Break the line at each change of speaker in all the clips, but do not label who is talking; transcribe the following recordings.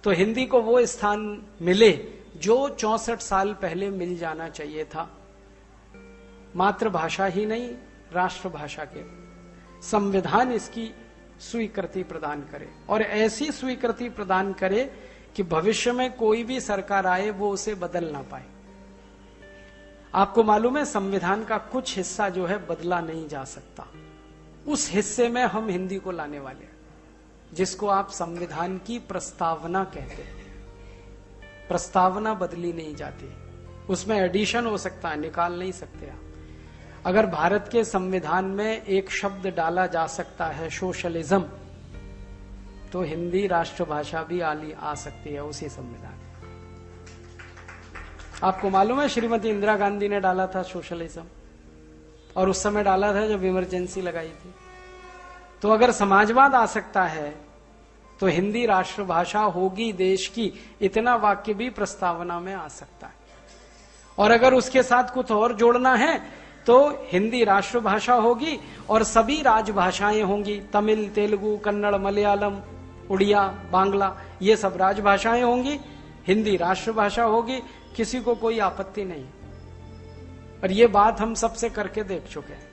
तो हिंदी को वो स्थान मिले जो 64 साल पहले मिल जाना चाहिए था। मातृभाषा ही नहीं, राष्ट्रभाषा के संविधान इसकी स्वीकृति प्रदान करे, और ऐसी स्वीकृति प्रदान करे कि भविष्य में कोई भी सरकार आए वो उसे बदल ना पाए। आपको मालूम है संविधान का कुछ हिस्सा जो है बदला नहीं जा सकता, उस हिस्से में हम हिंदी को लाने वाले हैं, जिसको आप संविधान की प्रस्तावना कहते हैं। प्रस्तावना बदली नहीं जाती, उसमें एडिशन हो सकता है, निकाल नहीं सकते आप। अगर भारत के संविधान में एक शब्द डाला जा सकता है सोशलिज्म, तो हिंदी राष्ट्रभाषा भी आ सकती है उसी संविधान में। आपको मालूम है श्रीमती इंदिरा गांधी ने डाला था सोशलिज्म, और उस समय डाला था जब इमरजेंसी लगाई थी। तो अगर समाजवाद आ सकता है तो हिंदी राष्ट्रभाषा होगी देश की, इतना वाक्य भी प्रस्तावना में आ सकता है। और अगर उसके साथ कुछ और जोड़ना है तो हिंदी राष्ट्रभाषा होगी और सभी राजभाषाएं होंगी, तमिल, तेलुगु, कन्नड़, मलयालम, उड़िया, बांग्ला, ये सब राजभाषाएं होंगी, हिंदी राष्ट्रभाषा होगी, किसी को कोई आपत्ति नहीं। और ये बात हम सबसे करके देख चुके हैं।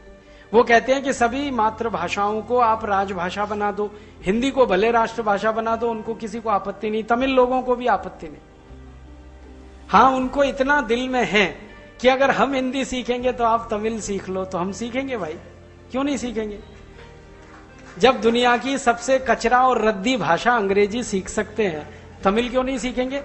वो कहते हैं कि सभी मातृभाषाओं को आप राजभाषा बना दो, हिंदी को भले राष्ट्रभाषा बना दो, उनको किसी को आपत्ति नहीं, तमिल लोगों को भी आपत्ति नहीं। हाँ, उनको इतना दिल में है कि अगर हम हिंदी सीखेंगे तो आप तमिल सीख लो, तो हम सीखेंगे भाई, क्यों नहीं सीखेंगे। जब दुनिया की सबसे कचरा और रद्दी भाषा अंग्रेजी सीख सकते हैं, तमिल क्यों नहीं सीखेंगे।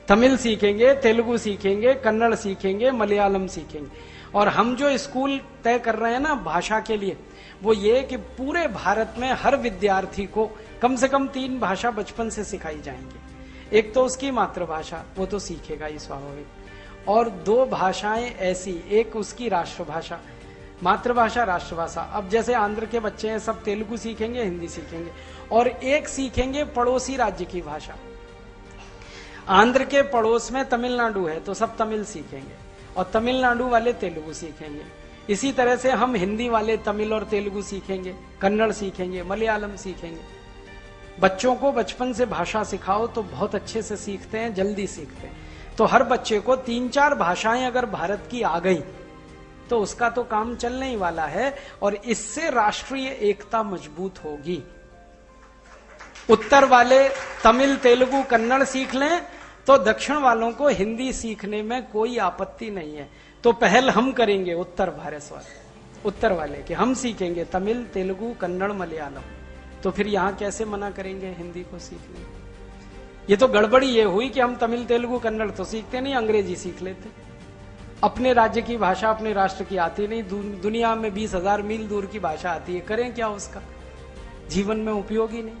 तमिल सीखेंगे, तेलुगु सीखेंगे, कन्नड़ सीखेंगे, मलयालम सीखेंगे। और हम जो स्कूल तय कर रहे हैं ना भाषा के लिए, वो ये कि पूरे भारत में हर विद्यार्थी को कम से कम 3 भाषा बचपन से सिखाई जाएंगी। एक तो उसकी मातृभाषा, वो तो सीखेगा ही स्वाभाविक, और 2 भाषाएं ऐसी, एक उसकी राष्ट्रभाषा, मातृभाषा राष्ट्रभाषा। अब जैसे आंध्र के बच्चे हैं, सब तेलुगु सीखेंगे, हिंदी सीखेंगे, और एक सीखेंगे पड़ोसी राज्य की भाषा। आंध्र के पड़ोस में तमिलनाडु है तो सब तमिल सीखेंगे, और तमिलनाडु वाले तेलुगु सीखेंगे। इसी तरह से हम हिंदी वाले तमिल और तेलुगु सीखेंगे, कन्नड़ सीखेंगे, मलयालम सीखेंगे। बच्चों को बचपन से भाषा सिखाओ तो बहुत अच्छे से सीखते हैं, जल्दी सीखते हैं। तो हर बच्चे को 3-4 भाषाएं अगर भारत की आ गई तो उसका तो काम चलने ही वाला है, और इससे राष्ट्रीय एकता मजबूत होगी। उत्तर वाले तमिल, तेलुगु, कन्नड़ सीख लें तो दक्षिण वालों को हिंदी सीखने में कोई आपत्ति नहीं है। तो पहल हम करेंगे उत्तर भारत वाले, उत्तर वाले कि हम सीखेंगे तमिल, तेलुगु, कन्नड़, मलयालम। तो फिर यहां कैसे मना करेंगे हिंदी को सीखने। ये तो गड़बड़ी ये हुई कि हम तमिल, तेलुगु, कन्नड़ तो सीखते नहीं, अंग्रेजी सीख लेते। अपने राज्य की भाषा अपने राष्ट्र की आती नहीं, दुनिया में 20,000 मील दूर की भाषा आती है, करें क्या उसका, जीवन में उपयोगी नहीं।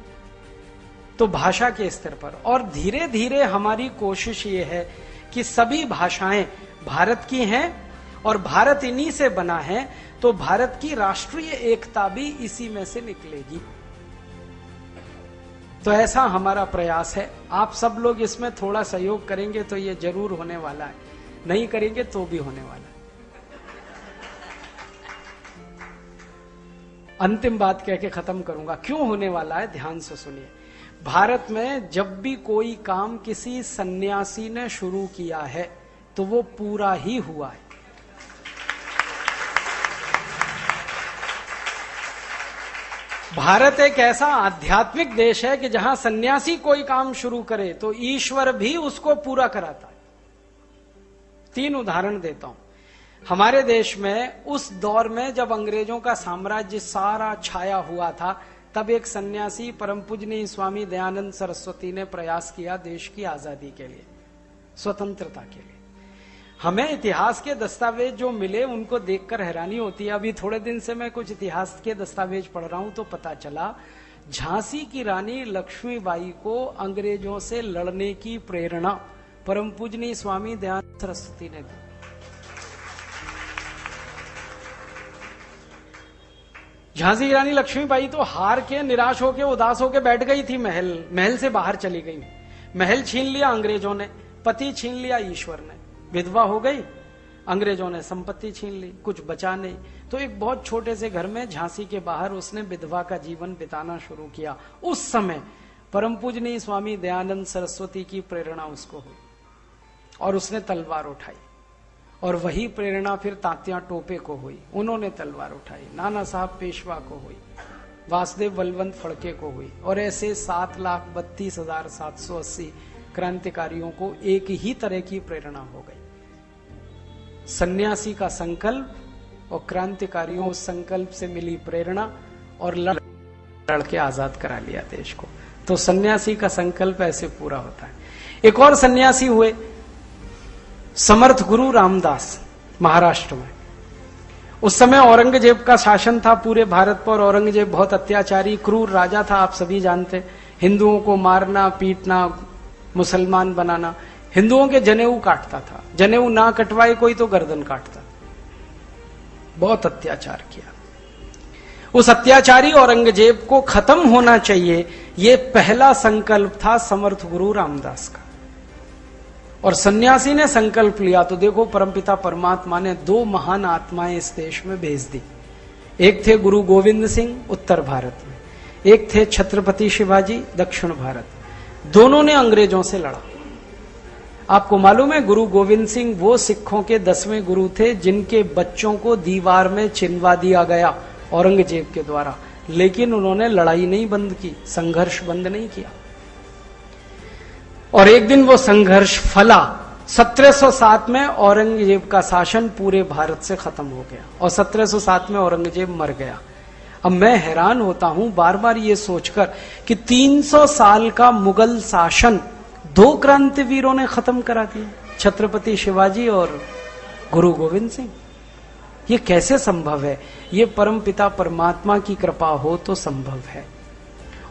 तो भाषा के स्तर पर, और धीरे धीरे हमारी कोशिश ये है कि सभी भाषाएं भारत की हैं और भारत इन्हीं से बना है, तो भारत की राष्ट्रीय एकता भी इसी में से निकलेगी। तो ऐसा हमारा प्रयास है। आप सब लोग इसमें थोड़ा सहयोग करेंगे तो ये जरूर होने वाला है, नहीं करेंगे तो भी होने वाला है। अंतिम बात कह के खत्म करूंगा, क्यों होने वाला है, ध्यान से सुनिए। भारत में जब भी कोई काम किसी सन्यासी ने शुरू किया है तो वो पूरा ही हुआ है। भारत एक ऐसा आध्यात्मिक देश है कि जहां सन्यासी कोई काम शुरू करे तो ईश्वर भी उसको पूरा कराता है। 3 उदाहरण देता हूं। हमारे देश में उस दौर में जब अंग्रेजों का साम्राज्य सारा छाया हुआ था, तब एक सन्यासी परम पूजनीय स्वामी दयानंद सरस्वती ने प्रयास किया देश की आजादी के लिए, स्वतंत्रता के लिए। हमें इतिहास के दस्तावेज जो मिले उनको देखकर हैरानी होती है। अभी थोड़े दिन से मैं कुछ इतिहास के दस्तावेज पढ़ रहा हूं तो पता चला झांसी की रानी लक्ष्मीबाई को अंग्रेजों से लड़ने की प्रेरणा परम पूजनीय स्वामी दयानंद सरस्वती ने दी। झांसी की रानी लक्ष्मीबाई तो हार के, निराश होके, उदास होके बैठ गई थी, महल से बाहर चली गई। महल छीन लिया अंग्रेजों ने, पति छीन लिया ईश्वर ने, विधवा हो गई, अंग्रेजों ने संपत्ति छीन ली, कुछ बचा नहीं। तो एक बहुत छोटे से घर में झांसी के बाहर उसने विधवा का जीवन बिताना शुरू किया। उस समय परम पूजनीय स्वामी दयानंद सरस्वती की प्रेरणा उसको हुई और उसने तलवार उठाई, और वही प्रेरणा फिर तात्या टोपे को हुई, उन्होंने तलवार उठाई, नाना साहब पेशवा को हुई, वासुदेव बलवंत फड़के को हुई, और ऐसे 7,32,780 क्रांतिकारियों को एक ही तरह की प्रेरणा हो गई। सन्यासी का संकल्प और क्रांतिकारियों उस संकल्प से मिली प्रेरणा और लड़के आजाद करा लिया देश को। तो सन्यासी का संकल्प ऐसे पूरा होता है। एक और सन्यासी हुए समर्थ गुरु रामदास, महाराष्ट्र में। उस समय औरंगजेब का शासन था पूरे भारत पर। औरंगजेब बहुत अत्याचारी क्रूर राजा था, आप सभी जानते। हिंदुओं को मारना, पीटना, मुसलमान बनाना। हिंदुओं के जनेऊ काटता था, जनेऊ ना कटवाए कोई तो गर्दन काटता। बहुत अत्याचार किया। उस अत्याचारी औरंगजेब को खत्म होना चाहिए, ये पहला संकल्प था समर्थ गुरु रामदास का। और सन्यासी ने संकल्प लिया तो देखो परमपिता परमात्मा ने 2 महान आत्माएं इस देश में भेज दी। एक थे गुरु गोविंद सिंह उत्तर भारत में, एक थे छत्रपति शिवाजी दक्षिण भारत। दोनों ने अंग्रेजों से लड़ा। आपको मालूम है गुरु गोविंद सिंह वो सिखों के 10वें गुरु थे जिनके बच्चों को दीवार में चिनवा दिया गया औरंगजेब के द्वारा, लेकिन उन्होंने लड़ाई नहीं बंद की, संघर्ष बंद नहीं किया। और एक दिन वो संघर्ष फला। 1707 में औरंगजेब का शासन पूरे भारत से खत्म हो गया और 1707 में औरंगजेब मर गया। अब मैं हैरान होता हूं बार बार ये सोचकर कि 300 साल का मुगल शासन 2 क्रांतिवीरों ने खत्म करा दिया, छत्रपति शिवाजी और गुरु गोविंद सिंह। ये कैसे संभव है? ये परमपिता परमात्मा की कृपा हो तो संभव है।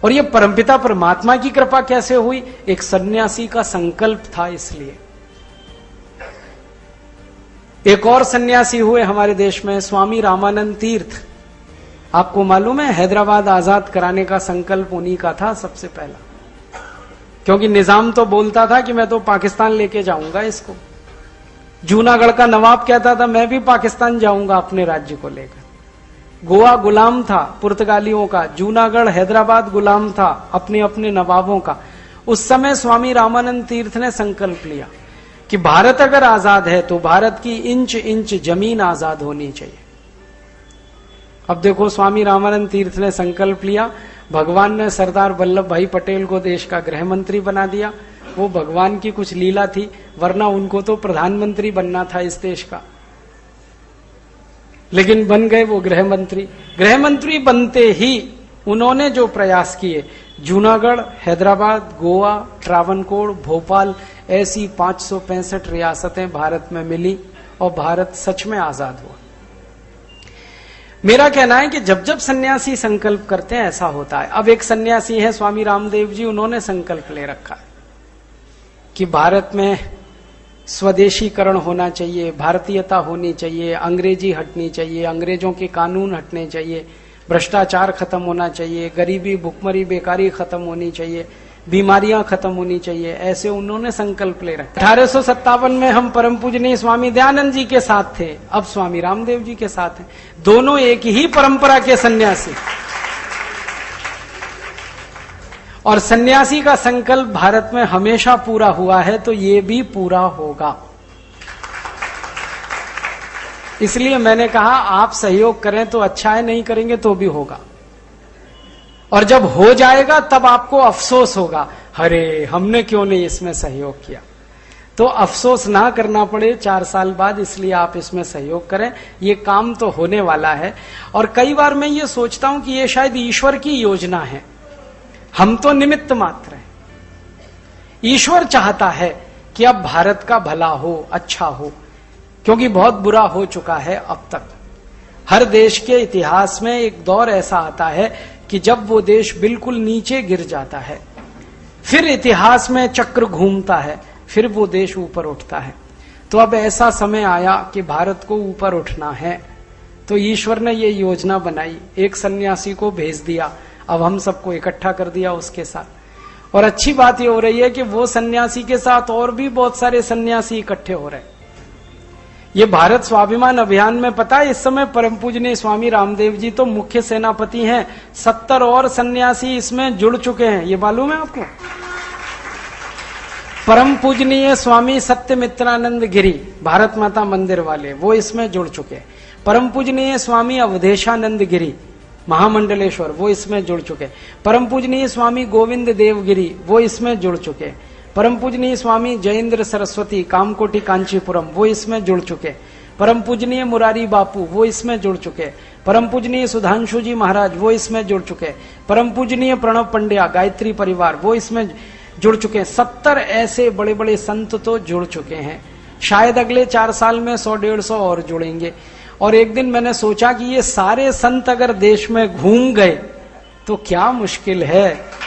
और ये परमपिता परमात्मा की कृपा कैसे हुई? एक सन्यासी का संकल्प था, इसलिए। एक और सन्यासी हुए हमारे देश में, स्वामी रामानंद तीर्थ। आपको मालूम है हैदराबाद आजाद कराने का संकल्प उन्हीं का था सबसे पहला, क्योंकि निजाम तो बोलता था कि मैं तो पाकिस्तान लेके जाऊंगा इसको। जूनागढ़ का नवाब कहता था मैं भी पाकिस्तान जाऊंगा अपने राज्य को लेकर। गोवा गुलाम था पुर्तगालियों का, जूनागढ़ हैदराबाद गुलाम था अपने अपने नवाबों का। उस समय स्वामी रामानंद तीर्थ ने संकल्प लिया कि भारत अगर आजाद है तो भारत की इंच इंच जमीन आजाद होनी चाहिए। अब देखो स्वामी रामानंद तीर्थ ने संकल्प लिया, भगवान ने सरदार वल्लभ भाई पटेल को देश का गृह मंत्री बना दिया। वो भगवान की कुछ लीला थी, वरना उनको तो प्रधानमंत्री बनना था इस देश का, लेकिन बन गए वो गृह मंत्री। गृह मंत्री बनते ही उन्होंने जो प्रयास किए, जूनागढ़, हैदराबाद, गोवा, ट्रावनकोर, भोपाल, ऐसी 565 रियासतें भारत में मिली और भारत सच में आजाद हुआ। मेरा कहना है कि जब जब सन्यासी संकल्प करते हैं ऐसा होता है। अब एक सन्यासी है स्वामी रामदेव जी, उन्होंने संकल्प ले रखा है कि भारत में स्वदेशीकरण होना चाहिए, भारतीयता होनी चाहिए, अंग्रेजी हटनी चाहिए, अंग्रेजों के कानून हटने चाहिए, भ्रष्टाचार खत्म होना चाहिए, गरीबी भुखमरी बेकारी खत्म होनी चाहिए, बीमारियां खत्म होनी चाहिए। ऐसे उन्होंने संकल्प ले रखा। 1857 में हम परम पूजनीय स्वामी दयानंद जी के साथ थे, अब स्वामी रामदेव जी के साथ हैं। दोनों एक ही परंपरा के सन्यासी। और सन्यासी का संकल्प भारत में हमेशा पूरा हुआ है, तो ये भी पूरा होगा। इसलिए मैंने कहा आप सहयोग करें तो अच्छा है, नहीं करेंगे तो भी होगा। और जब हो जाएगा तब आपको अफसोस होगा, अरे हमने क्यों नहीं इसमें सहयोग किया। तो अफसोस ना करना पड़े 4 साल बाद, इसलिए आप इसमें सहयोग करें। ये काम तो होने वाला है। और कई बार मैं ये सोचता हूं कि ये शायद ईश्वर की योजना है, हम तो निमित्त मात्र हैं। ईश्वर चाहता है कि अब भारत का भला हो, अच्छा हो, क्योंकि बहुत बुरा हो चुका है अब तक। हर देश के इतिहास में एक दौर ऐसा आता है कि जब वो देश बिल्कुल नीचे गिर जाता है, फिर इतिहास में चक्र घूमता है, फिर वो देश ऊपर उठता है। तो अब ऐसा समय आया कि भारत को ऊपर उठना है, तो ईश्वर ने ये योजना बनाई, एक सन्यासी को भेज दिया, अब हम सबको इकट्ठा कर दिया उसके साथ। और अच्छी बात ये हो रही है कि वो सन्यासी के साथ और भी बहुत सारे सन्यासी इकट्ठे हो रहे हैं, ये भारत स्वाभिमान अभियान में पता है, इस समय परम पूजनीय स्वामी रामदेव जी तो मुख्य सेनापति हैं, 70 और सन्यासी इसमें जुड़ चुके हैं, ये मालूम है आपको? परम पूजनीय स्वामी सत्यमित्रानंद गिरी, भारत माता मंदिर वाले, वो इसमें जुड़ चुके हैं। परम पूजनीय स्वामी अवधेशानंद गिरी, महामंडलेश्वर, वो इसमें जुड़ चुके। परम पूजनीय स्वामी गोविंद देवगिरी, वो इसमें जुड़ चुके। परम पूजनीय स्वामी जयेंद्र सरस्वती, कामकोटी कांचीपुरम, वो इसमें जुड़ चुके। परम पूजनीय मुरारी बापू, वो इसमें जुड़ चुके। परम पूजनीय सुधांशु जी महाराज, वो इसमें जुड़ चुके। परम पूजनीय प्रणव पंड्या, गायत्री परिवार, वो इसमें जुड़ चुके। 70 ऐसे बड़े बड़े संत तो जुड़ चुके हैं। शायद अगले 4 साल में 100-150 और जुड़ेंगे। और एक दिन मैंने सोचा कि ये सारे संत अगर देश में घूम गए तो क्या मुश्किल है।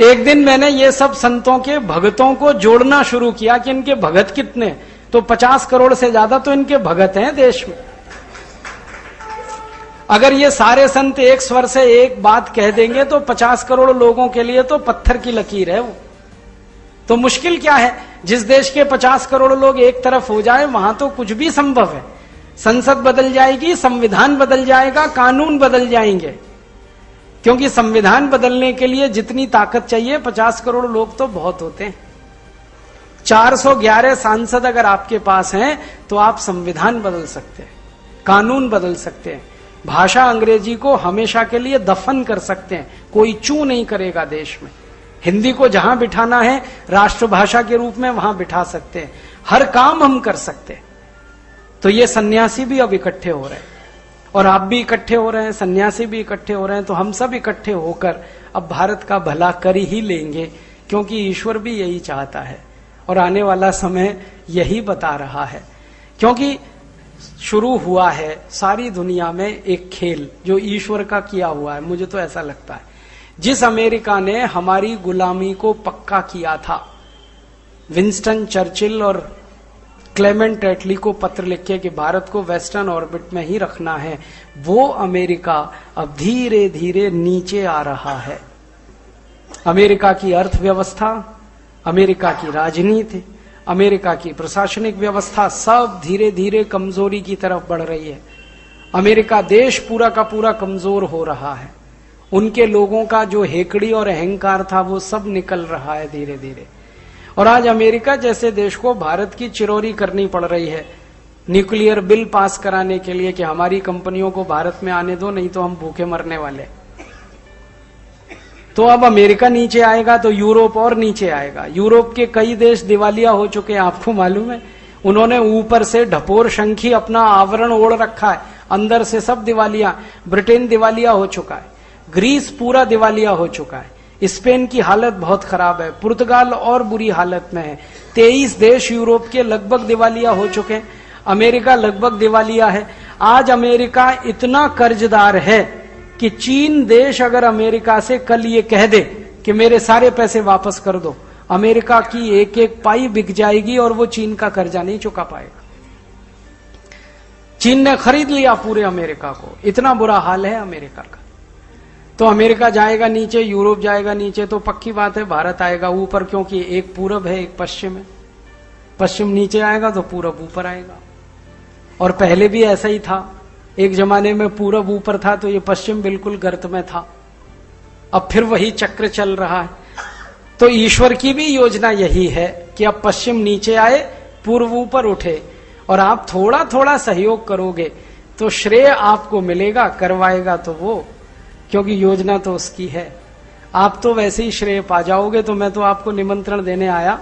एक दिन मैंने ये सब संतों के भगतों को जोड़ना शुरू किया कि इनके भगत कितने, तो 50 करोड़ से ज्यादा तो इनके भगत हैं देश में। अगर ये सारे संत एक स्वर से एक बात कह देंगे तो 50 करोड़ लोगों के लिए तो पत्थर की लकीर है वो। तो मुश्किल क्या है, जिस देश के 50 करोड़ लोग एक तरफ हो जाए वहां तो कुछ भी संभव है। संसद बदल जाएगी, संविधान बदल जाएगा, कानून बदल जाएंगे, क्योंकि संविधान बदलने के लिए जितनी ताकत चाहिए 50 करोड़ लोग तो बहुत होते हैं। 411 सांसद अगर आपके पास हैं तो आप संविधान बदल सकते हैं, कानून बदल सकते हैं, भाषा अंग्रेजी को हमेशा के लिए दफन कर सकते हैं, कोई चू नहीं करेगा देश में। हिंदी को जहां बिठाना है राष्ट्रभाषा के रूप में वहां बिठा सकते हैं, हर काम हम कर सकते हैं। तो ये सन्यासी भी अब इकट्ठे हो रहे हैं और आप भी इकट्ठे हो रहे हैं, सन्यासी भी इकट्ठे हो रहे हैं। तो हम सब इकट्ठे होकर अब भारत का भला कर ही लेंगे, क्योंकि ईश्वर भी यही चाहता है और आने वाला समय यही बता रहा है। क्योंकि शुरू हुआ है सारी दुनिया में एक खेल जो ईश्वर का किया हुआ है, मुझे तो ऐसा लगता है। जिस अमेरिका ने हमारी गुलामी को पक्का किया था, विंस्टन चर्चिल और क्लेमेंट एटली को पत्र लिखे कि भारत को वेस्टर्न ऑर्बिट में ही रखना है, वो अमेरिका अब धीरे धीरे नीचे आ रहा है। अमेरिका की अर्थव्यवस्था, अमेरिका की राजनीति, अमेरिका की प्रशासनिक व्यवस्था सब धीरे धीरे कमजोरी की तरफ बढ़ रही है। अमेरिका देश पूरा का पूरा कमजोर हो रहा है। उनके लोगों का जो हेकड़ी और अहंकार था वो सब निकल रहा है धीरे धीरे। और आज अमेरिका जैसे देश को भारत की चिरौरी करनी पड़ रही है न्यूक्लियर बिल पास कराने के लिए कि हमारी कंपनियों को भारत में आने दो, नहीं तो हम भूखे मरने वाले। तो अब अमेरिका नीचे आएगा तो यूरोप और नीचे आएगा। यूरोप के कई देश दिवालिया हो चुके हैं, आपको मालूम है। उन्होंने ऊपर से ढपोर शंखी अपना आवरण ओढ़ रखा है, अंदर से सब दिवालिया। ब्रिटेन दिवालिया हो चुका है, ग्रीस पूरा दिवालिया हो चुका है, स्पेन की हालत बहुत खराब है, पुर्तगाल और बुरी हालत में है। 23 देश यूरोप के लगभग दिवालिया हो चुके हैं, अमेरिका लगभग दिवालिया है। आज अमेरिका इतना कर्जदार है कि चीन देश अगर अमेरिका से कल ये कह दे कि मेरे सारे पैसे वापस कर दो, अमेरिका की एक एक पाई बिक जाएगी और वो चीन का कर्जा नहीं चुका पाएगा। चीन ने खरीद लिया पूरे अमेरिका को, इतना बुरा हाल है अमेरिका का। तो अमेरिका जाएगा नीचे, यूरोप जाएगा नीचे, तो पक्की बात है भारत आएगा ऊपर, क्योंकि एक पूरब है एक पश्चिम है। पश्चिम नीचे आएगा तो पूरब ऊपर आएगा। और पहले भी ऐसा ही था, एक जमाने में पूरब ऊपर था तो ये पश्चिम बिल्कुल गर्त में था। अब फिर वही चक्र चल रहा है। तो ईश्वर की भी योजना यही है कि अब पश्चिम नीचे आए, पूर्व ऊपर उठे, और आप थोड़ा थोड़ा सहयोग करोगे तो श्रेय आपको मिलेगा, करवाएगा तो वो, क्योंकि योजना तो उसकी है। आप तो वैसे ही श्रेय पा जाओगे। तो मैं तो आपको निमंत्रण देने आया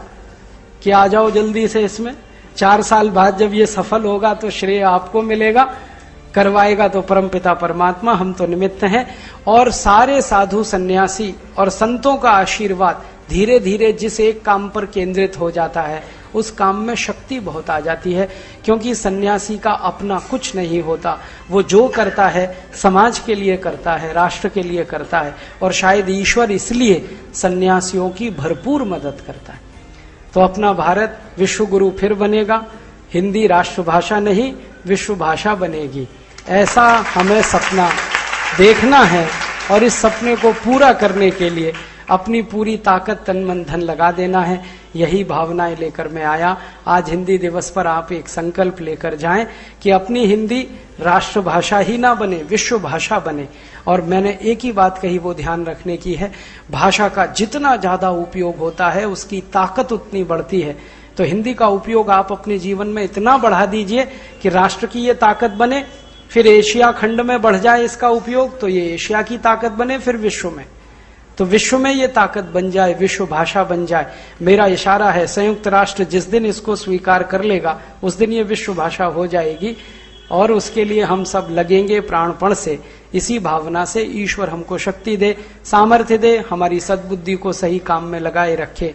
कि आ जाओ जल्दी से इसमें। 4 साल बाद जब ये सफल होगा तो श्रेय आपको मिलेगा, करवाएगा तो परमपिता परमात्मा, हम तो निमित्त हैं। और सारे साधु सन्यासी और संतों का आशीर्वाद धीरे धीरे जिस एक काम पर केंद्रित हो जाता है उस काम में शक्ति बहुत आ जाती है, क्योंकि सन्यासी का अपना कुछ नहीं होता। वो जो करता है समाज के लिए करता है, राष्ट्र के लिए करता है, और शायद ईश्वर इसलिए सन्यासियों की भरपूर मदद करता है। तो अपना भारत विश्व गुरु फिर बनेगा, हिंदी राष्ट्रभाषा नहीं विश्व भाषा बनेगी, ऐसा हमें सपना देखना है। और इस सपने को पूरा करने के लिए अपनी पूरी ताकत तन मन धन लगा देना है। यही भावनाएं लेकर मैं आया। आज हिंदी दिवस पर आप एक संकल्प लेकर जाएं कि अपनी हिंदी राष्ट्रभाषा ही ना बने, विश्व भाषा बने। और मैंने एक ही बात कही, वो ध्यान रखने की है, भाषा का जितना ज्यादा उपयोग होता है उसकी ताकत उतनी बढ़ती है। तो हिंदी का उपयोग आप अपने जीवन में इतना बढ़ा दीजिए कि राष्ट्र की ये ताकत बने, फिर एशिया खंड में बढ़ जाए इसका उपयोग, तो ये एशिया की ताकत बने, फिर विश्व में, तो विश्व में ये ताकत बन जाए, विश्व भाषा बन जाए। मेरा इशारा है, संयुक्त राष्ट्र जिस दिन इसको स्वीकार कर लेगा उस दिन ये विश्व भाषा हो जाएगी। और उसके लिए हम सब लगेंगे प्राणपण से। इसी भावना से ईश्वर हमको शक्ति दे, सामर्थ्य दे, हमारी सद्बुद्धि को सही काम में लगाए रखे।